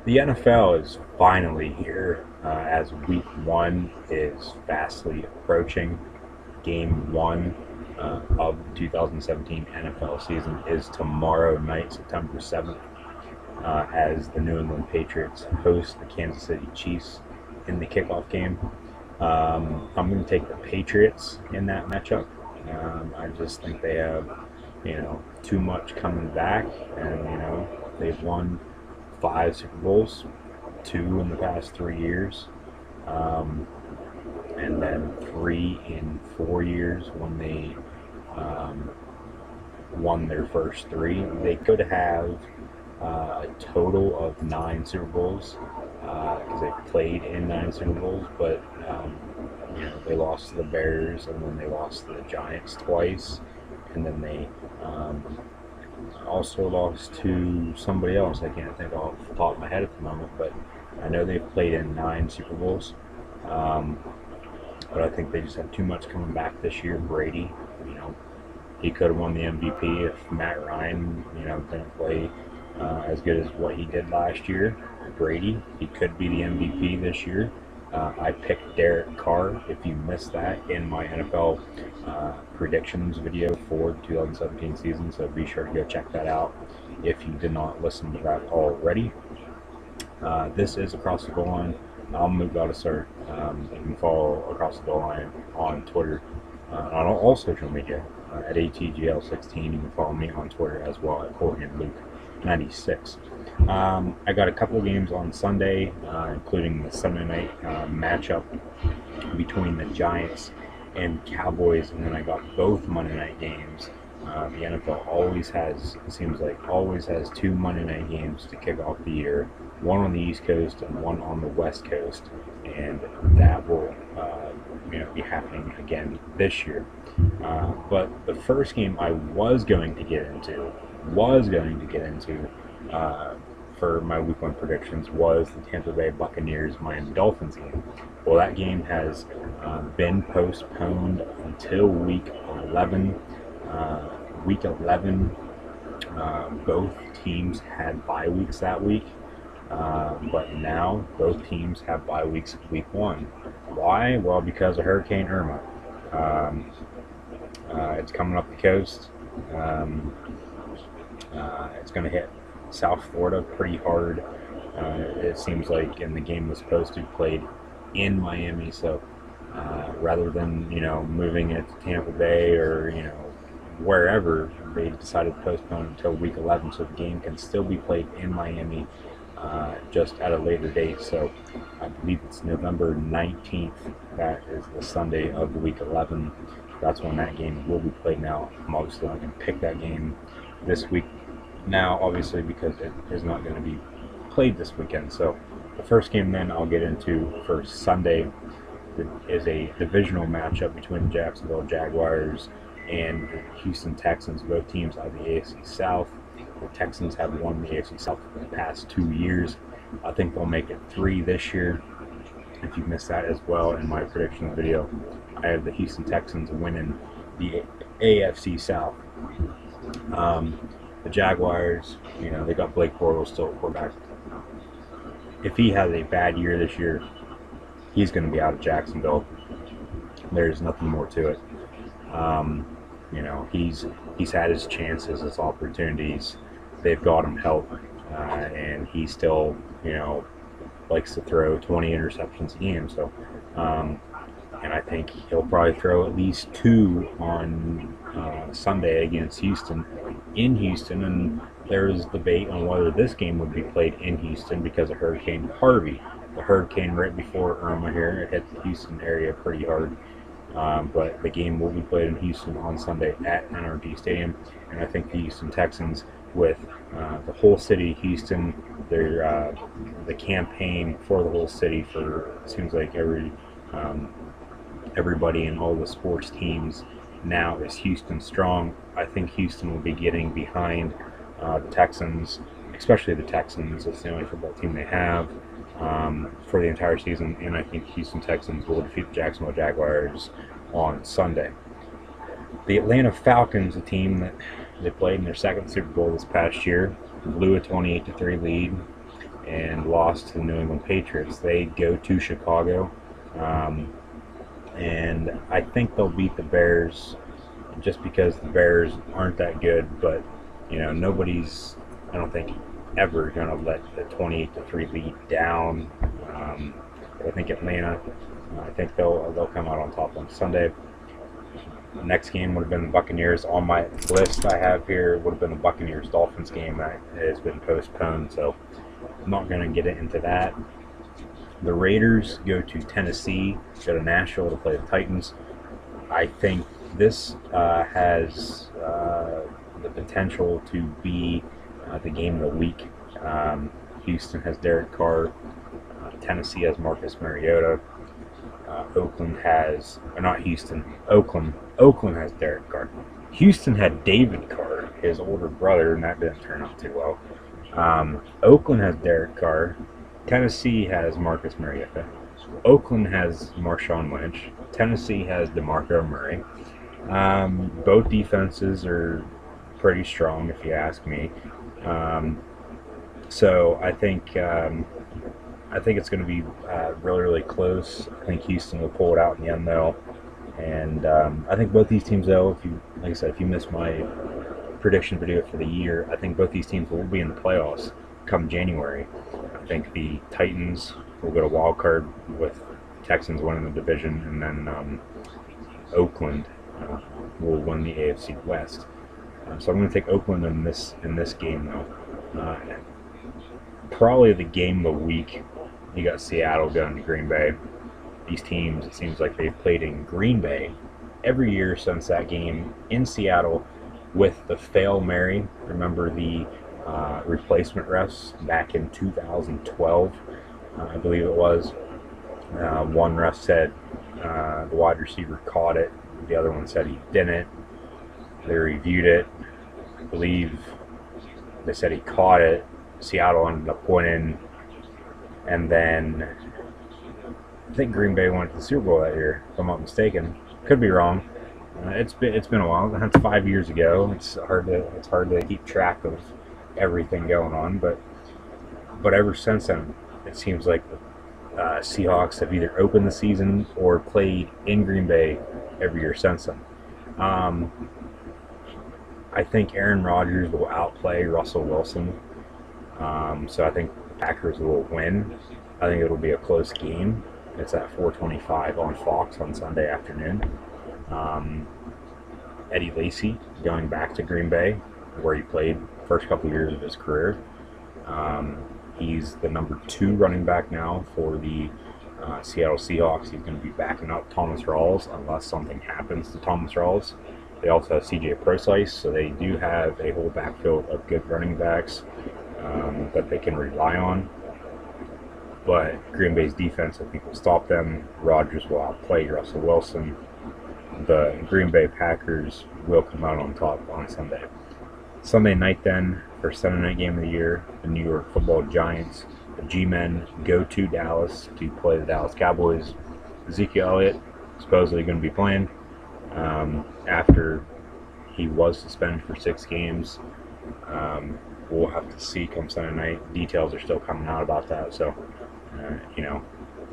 The NFL is finally here as week one is fastly approaching. Game one of the 2017 NFL season is tomorrow night, September 7th, as the New England Patriots host the Kansas City Chiefs in the kickoff game. I'm going to take the Patriots in that matchup. I just think they have, too much coming back, and they've won 5 Super Bowls, two in the past 3 years, um, and then three in 4 years when they um, won their first three. They could have a total of 9 Super Bowls because they played in 9 Super Bowls, but they lost to the Bears, and then they lost to the Giants twice, and then they also lost to somebody else. I can't think off the top of my head at the moment, but I know they've played in 9 Super Bowls. Um, but I think they just have too much coming back this year. Brady, he could have won the MVP if Matt Ryan, didn't play as good as what he did last year. Brady, he could be the MVP this year. I picked Derek Carr. If you missed that in my NFL predictions video for the 2017 season, so be sure to go check that out if you did not listen to that already. This is Across the Goal Line. I'm Godissart. You can follow Across the Goal Line on Twitter, on all social media at ATGL16. You can follow me on Twitter as well at CoreyandLuke96. I got a couple of games on Sunday, including the Sunday night matchup between the Giants and Cowboys, and then I got both Monday night games. The NFL always has, it seems like, always has two Monday night games to kick off the year, one on the East Coast and one on the West Coast, and that will be happening again this year. But the first game I was going to get into for my week one predictions was the Tampa Bay Buccaneers Miami Dolphins game. Well, that game has been postponed until week 11. Week 11, both teams had bye weeks that week, but now both teams have bye weeks week one. Why? Well, because of Hurricane Irma. It's coming up the coast. It's going to hit South Florida pretty hard. It seems like, and the game was supposed to be played in Miami, so rather than moving it to Tampa Bay or wherever, they decided to postpone until week 11, so the game can still be played in Miami, just at a later date. So I believe it's November 19th. That is the Sunday of week 11. That's when that game will be played. Now, I'm obviously not going to pick that game this week now, obviously, because it is not going to be played this weekend. So the first game then I'll get into for Sunday is a divisional matchup between the Jacksonville Jaguars and the Houston Texans. Both teams out of the AFC South. The Texans have won the AFC South for the past 2 years. I think they'll make it 3 this year. If you missed that as well in my predictions video, I have the Houston Texans winning the AFC South. The Jaguars, they got Blake Bortles still at quarterback. If he has a bad year this year, he's going to be out of Jacksonville. There's nothing more to it. He's had his chances, his opportunities. They've got him help, and he still, likes to throw 20 interceptions a game. So, and I think he'll probably throw at least 2 on Sunday against Houston, in Houston. And there's debate on whether this game would be played in Houston because of Hurricane Harvey. The hurricane right before Irma here, it hit the Houston area pretty hard. But the game will be played in Houston on Sunday at NRG Stadium, and I think the Houston Texans, with the whole city of Houston, the campaign for the whole city, for it seems like everybody in all the sports teams now is Houston strong. I think Houston will be getting behind the Texans, especially the Texans. It's the only football team they have for the entire season, and I think Houston Texans will defeat the Jacksonville Jaguars on Sunday. The Atlanta Falcons, a team that they played in their second Super Bowl this past year, blew a 28-3 lead, and lost to the New England Patriots. They go to Chicago, and I think they'll beat the Bears just because the Bears aren't that good. But nobody's, I don't think, ever going to let the 28-3 lead down. I think Atlanta, I think they'll come out on top on Sunday. The next game would have been the Buccaneers. On my list I have here would have been the Buccaneers-Dolphins game that has been postponed, so I'm not going to get into that. The Raiders go to Tennessee, go to Nashville to play the Titans. I think this has the potential to be the game of the week. Houston has Derek Carr. Tennessee has Marcus Mariota. Oakland has, or not Houston, Oakland. Oakland has Derek Carr. Houston had David Carr, his older brother, and that didn't turn out too well. Oakland has Derek Carr. Tennessee has Marcus Mariota. Oakland has Marshawn Lynch. Tennessee has DeMarco Murray. Both defenses are pretty strong, if you ask me. So I think it's going to be really, really close. I think Houston will pull it out in the end, though. And I think both these teams, though, like I said, if you missed my prediction video for the year, I think both these teams will be in the playoffs come January. I think the Titans will go to wild card with Texans winning the division, and then Oakland will win the AFC West. So I'm going to take Oakland in this game, though. Probably the game of the week. You got Seattle going to Green Bay. These teams, it seems like they've played in Green Bay every year since that game in Seattle with the Fail Mary. Remember the replacement refs back in 2012, I believe it was. One ref said the wide receiver caught it. The other one said he didn't. They reviewed it. I believe they said he caught it. Seattle ended up winning, and then I think Green Bay went to the Super Bowl that year, if I'm not mistaken. Could be wrong. It's been a while. That's 5 years ago. It's hard to keep track of everything going on, but ever since then, it seems like the Seahawks have either opened the season or played in Green Bay every year since then. I think Aaron Rodgers will outplay Russell Wilson. So I think the Packers will win. I think it'll be a close game. It's at 4:25 on Fox on Sunday afternoon. Eddie Lacy going back to Green Bay, where he played the first couple years of his career. He's the number 2 running back now for the Seattle Seahawks. He's going to be backing up Thomas Rawls unless something happens to Thomas Rawls. They also have C.J. Prosise, so they do have a whole backfield of good running backs that they can rely on. But Green Bay's defense, I think, will stop them. Rodgers will outplay Russell Wilson. The Green Bay Packers will come out on top on Sunday. Sunday night, then, for Sunday night game of the year, the New York Football Giants, the G-Men, go to Dallas to play the Dallas Cowboys. Ezekiel Elliott supposedly going to be playing after he was suspended for 6 games. We'll have to see come Sunday night. Details are still coming out about that. So,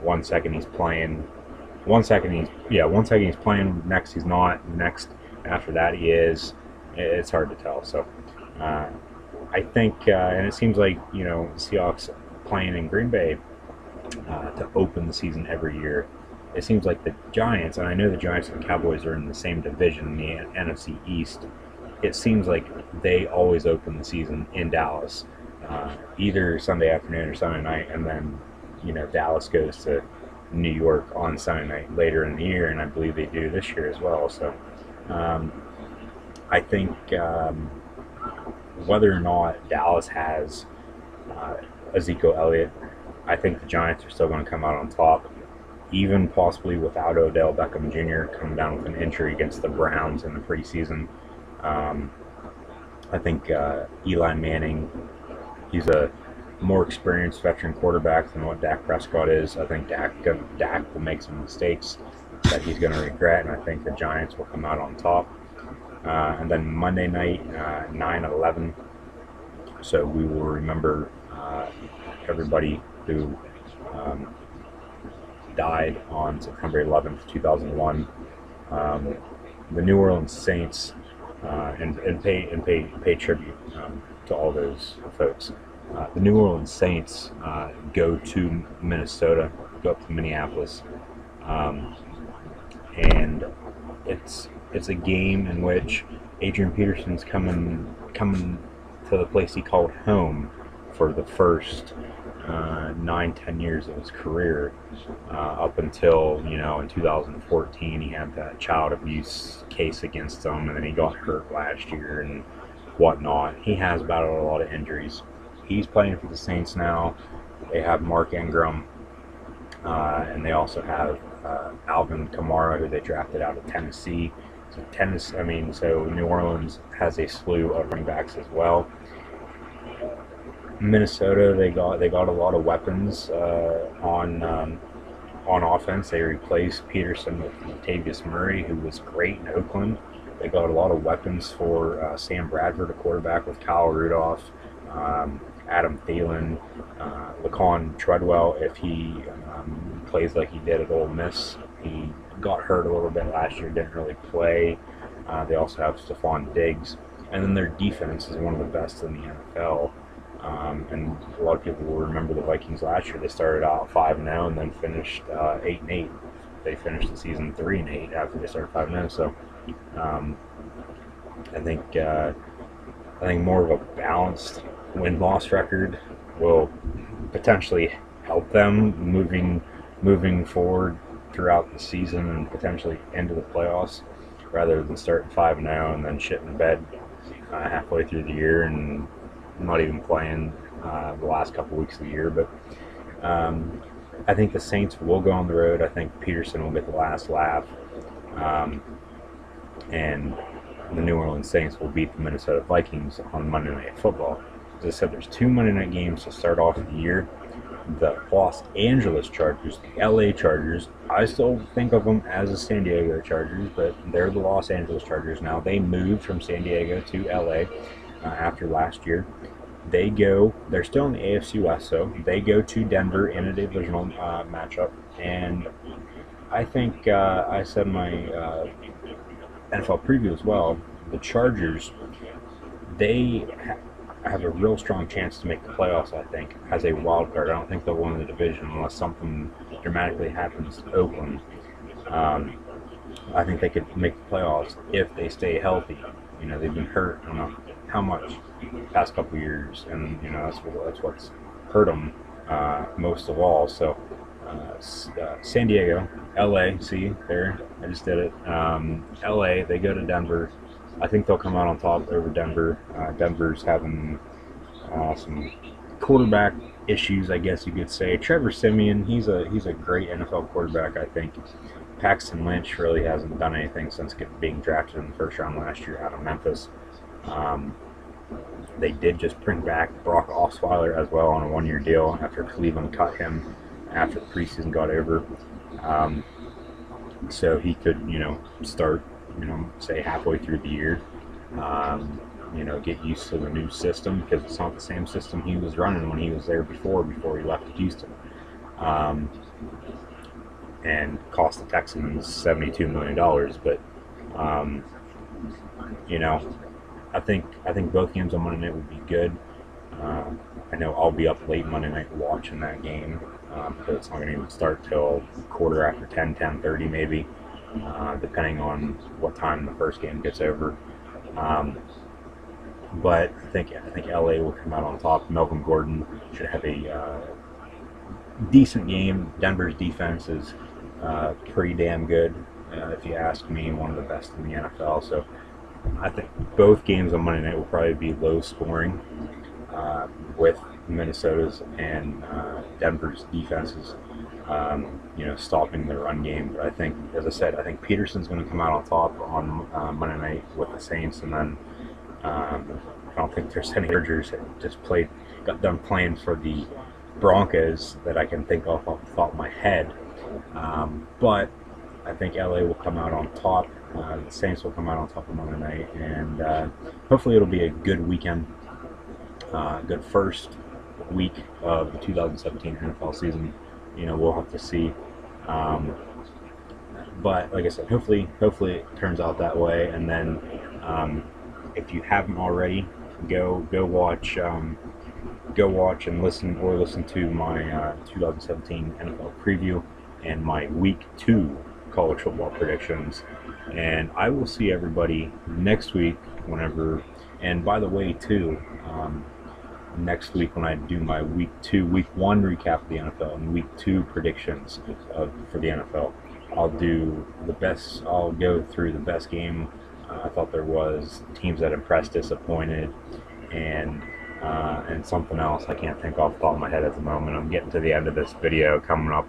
1 second he's playing, 1 second he's playing, next he's not, next after that he is. It's hard to tell. So, I think, and it seems like, Seahawks playing in Green Bay to open the season every year. It seems like the Giants, and I know the Giants and the Cowboys are in the same division in the NFC East. It seems like they always open the season in Dallas, either Sunday afternoon or Sunday night, and then, Dallas goes to New York on Sunday night later in the year, and I believe they do this year as well. So, I think whether or not Dallas has Ezekiel Elliott, I think the Giants are still going to come out on top, even possibly without Odell Beckham Jr. coming down with an injury against the Browns in the preseason. I think Eli Manning, he's a more experienced veteran quarterback than what Dak Prescott is. I think Dak will make some mistakes that he's going to regret, and I think the Giants will come out on top. And then Monday night, 9/11. So we will remember everybody who died on September 11th, 2001. Um, the New Orleans Saints, and pay tribute to all those folks. The New Orleans Saints go to Minnesota, go up to Minneapolis, um, and it's a game in which Adrian Peterson's coming to the place he called home for the first 9-10 years of his career, up until in 2014 he had that child abuse case against him, and then he got hurt last year and whatnot. He has battled a lot of injuries. He's playing for the Saints now. They have Mark Ingram, and they also have Alvin Kamara, who they drafted out of Tennessee. So New Orleans has a slew of running backs as well. Minnesota, they got a lot of weapons on offense. They replaced Peterson with Latavius Murray, who was great in Oakland. They got a lot of weapons for Sam Bradford, a quarterback, with Kyle Rudolph, Adam Thielen, Laquan Treadwell, if he plays like he did at Ole Miss. He got hurt a little bit last year, didn't really play. They also have Stephon Diggs. And then their defense is one of the best in the NFL. And a lot of people will remember the Vikings last year. They started out 5-0 and then finished 8-8. They finished the season 3-8 after they started 5-0. So I think more of a balanced win-loss record will potentially help them moving forward throughout the season and potentially into the playoffs, rather than starting 5-0 and then shit in bed halfway through the year and not even playing the last couple weeks of the year. But I think the Saints will go on the road. I think Peterson will get the last laugh, and the New Orleans Saints will beat the Minnesota Vikings on Monday Night Football. As I said, there's 2 Monday night games to start off the year. The Los Angeles Chargers, the LA Chargers, I still think of them as the San Diego Chargers, but they're the Los Angeles Chargers now. They moved from San Diego to LA after last year. They're still in the AFC West, so they go to Denver in a divisional matchup. And I think I said in my NFL preview as well, the Chargers, they have a real strong chance to make the playoffs, I think, as a wild card. I don't think they'll win the division unless something dramatically happens to Oakland. I think they could make the playoffs if they stay healthy. They've been hurt, I don't know how much, the past couple years, and that's what's hurt them most of all. So San Diego, LA, see there, I just did it. LA, they go to Denver. I think they'll come out on top over Denver. Denver's having some quarterback issues, I guess you could say. Trevor Siemian, he's a great NFL quarterback, I think. Paxton Lynch really hasn't done anything since being drafted in the first round last year out of Memphis. They did just bring back Brock Osweiler as well on a 1-year deal after Cleveland cut him after the preseason got over. So he could, start, say halfway through the year, get used to the new system, because it's not the same system he was running when he was there before he left to Houston. And cost the Texans $72 million. But, I think both games on Monday night would be good. I know I'll be up late Monday night watching that game, because it's not going to even start till quarter after 10:30 maybe, depending on what time the first game gets over. But I think LA will come out on top. Melvin Gordon should have a decent game. Denver's defense is pretty damn good, if you ask me, one of the best in the NFL. So I think both games on Monday night will probably be low scoring, with Minnesota's and Denver's defenses, stopping the run game. But I think, as I said, I think Peterson's going to come out on top on Monday night with the Saints, and then I don't think there's any Chargers that got done playing for the Broncos that I can think of off the top of my head. But I think LA will come out on top. The Saints will come out on top on Monday night, and hopefully it'll be a good weekend, good first week of the 2017 NFL season. We'll have to see. But like I said, hopefully it turns out that way. And then if you haven't already, go watch and listen to my 2017 NFL preview and my Week 2 college football predictions. And I will see everybody next week whenever. And by the way, too, next week when I do my Week 1 recap of the NFL and Week 2 predictions for the NFL, I'll go through the best game I thought there was, teams that impressed, disappointed, and something else I can't think off the top of my head at the moment. I'm getting to the end of this video, coming up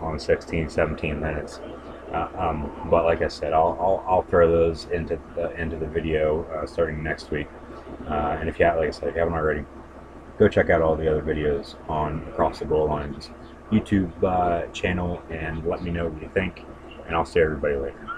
on 17 minutes. But like I said, I'll throw those into the video starting next week. And if you haven't already, go check out all the other videos on Across the Goal Line's YouTube channel and let me know what you think. And I'll see everybody later.